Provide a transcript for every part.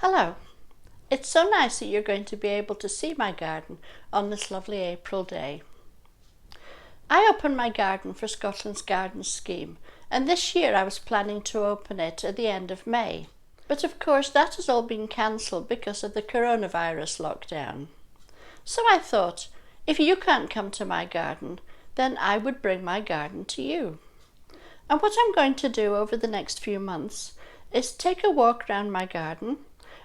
Hello. It's so nice that you're going to be able to see my garden on this lovely April day. I opened my garden for Scotland's Garden Scheme, and this year I was planning to open it at the end of May. But of course that has all been cancelled because of the coronavirus lockdown. So I thought, if you can't come to my garden, then I would bring my garden to you. And what I'm going to do over the next few months is take a walk around my garden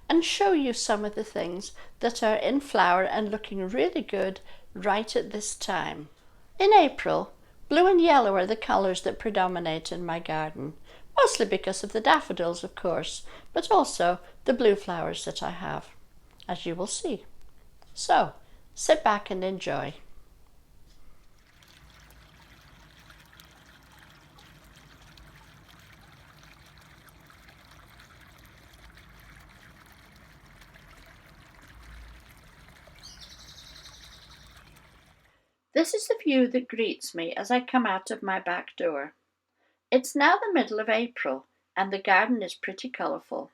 and show you some of the things that are in flower and looking really good right at this time. In April, blue and yellow are the colours that predominate in my garden, mostly because of the daffodils, of course, but also the blue flowers that I have, as you will see. So, sit back and enjoy. This is the view that greets me as I come out of my back door. It's now the middle of April, and the garden is pretty colourful.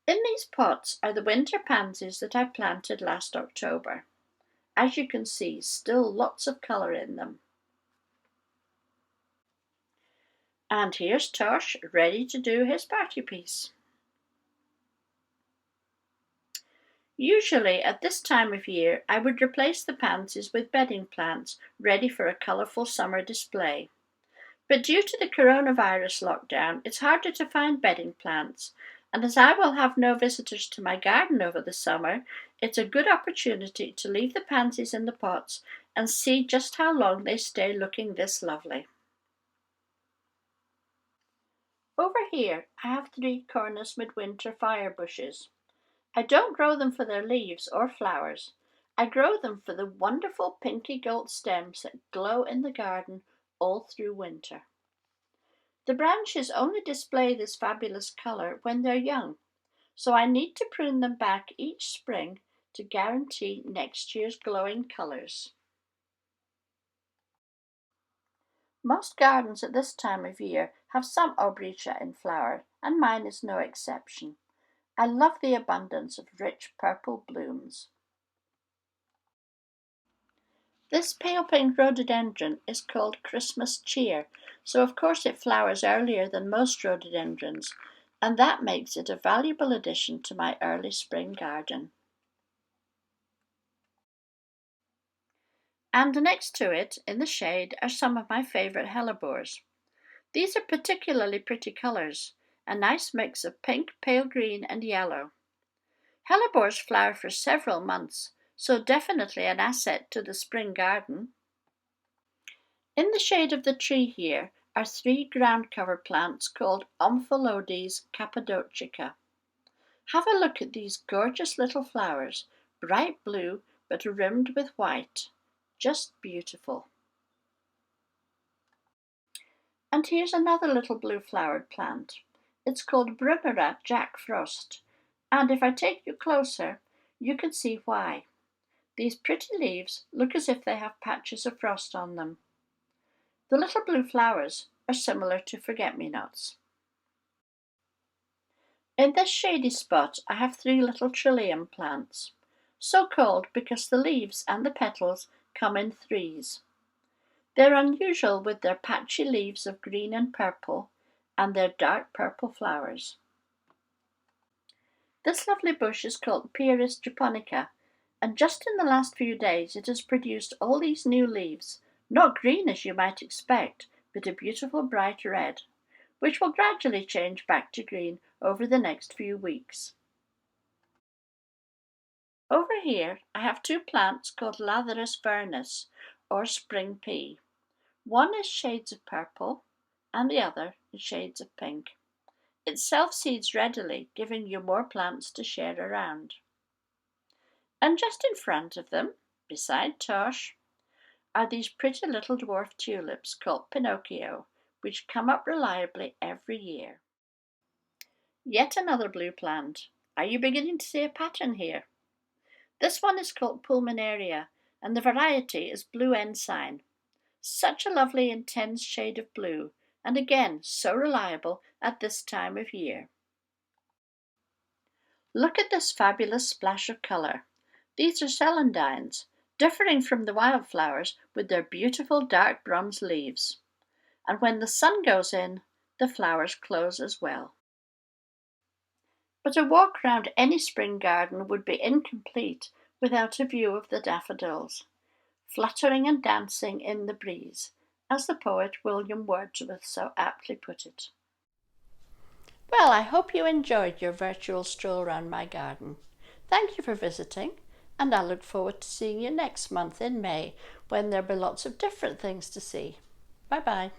In these pots are the winter pansies that I planted last October. As you can see, still lots of colour in them. And here's Tosh, ready to do his party piece. Usually at this time of year I would replace the pansies with bedding plants ready for a colourful summer display. But due to the coronavirus lockdown, it's harder to find bedding plants, and as I will have no visitors to my garden over the summer, it's a good opportunity to leave the pansies in the pots and see just how long they stay looking this lovely. Over here I have 3 Cornus midwinter fire bushes. I don't grow them for their leaves or flowers. I grow them for the wonderful pinky gold stems that glow in the garden all through winter. The branches only display this fabulous colour when they're young, so I need to prune them back each spring to guarantee next year's glowing colours. Most gardens at this time of year have some aubrietia in flower, and mine is no exception. I love the abundance of rich purple blooms. This pale pink rhododendron is called Christmas Cheer, so of course it flowers earlier than most rhododendrons, and that makes it a valuable addition to my early spring garden. And next to it, in the shade, are some of my favourite hellebores. These are particularly pretty colours, a nice mix of pink, pale green and yellow. Hellebores flower for several months, so definitely an asset to the spring garden. In the shade of the tree here are 3 ground cover plants called Omphalodes cappadocica. Have a look at these gorgeous little flowers, bright blue but rimmed with white. Just beautiful. And here's another little blue flowered plant. It's called Brunnera Jack Frost, and if I take you closer, you can see why. These pretty leaves look as if they have patches of frost on them. The little blue flowers are similar to forget-me-nots. In this shady spot I have 3 little trillium plants, so called because the leaves and the petals come in threes. They're unusual with their patchy leaves of green and purple and their dark purple flowers. This lovely bush is called Pieris japonica, and just in the last few days it has produced all these new leaves, not green as you might expect, but a beautiful bright red, which will gradually change back to green over the next few weeks. Over here I have 2 plants called Lathyrus vernus, or spring pea. One is shades of purple and the other is shades of pink. It self-seeds readily, giving you more plants to share around. And just in front of them, beside Tosh, are these pretty little dwarf tulips called Pinocchio, which come up reliably every year. Yet another blue plant. Are you beginning to see a pattern here? This one is called Pulmonaria, and the variety is blue ensign. Such a lovely intense shade of blue, and again so reliable at this time of year. Look at this fabulous splash of colour. These are celandines, differing from the wildflowers with their beautiful dark bronze leaves. And when the sun goes in, the flowers close as well. But a walk round any spring garden would be incomplete without a view of the daffodils, fluttering and dancing in the breeze, as the poet William Wordsworth so aptly put it. Well, I hope you enjoyed your virtual stroll around my garden. Thank you for visiting, and I look forward to seeing you next month in May when there'll be lots of different things to see. Bye-bye.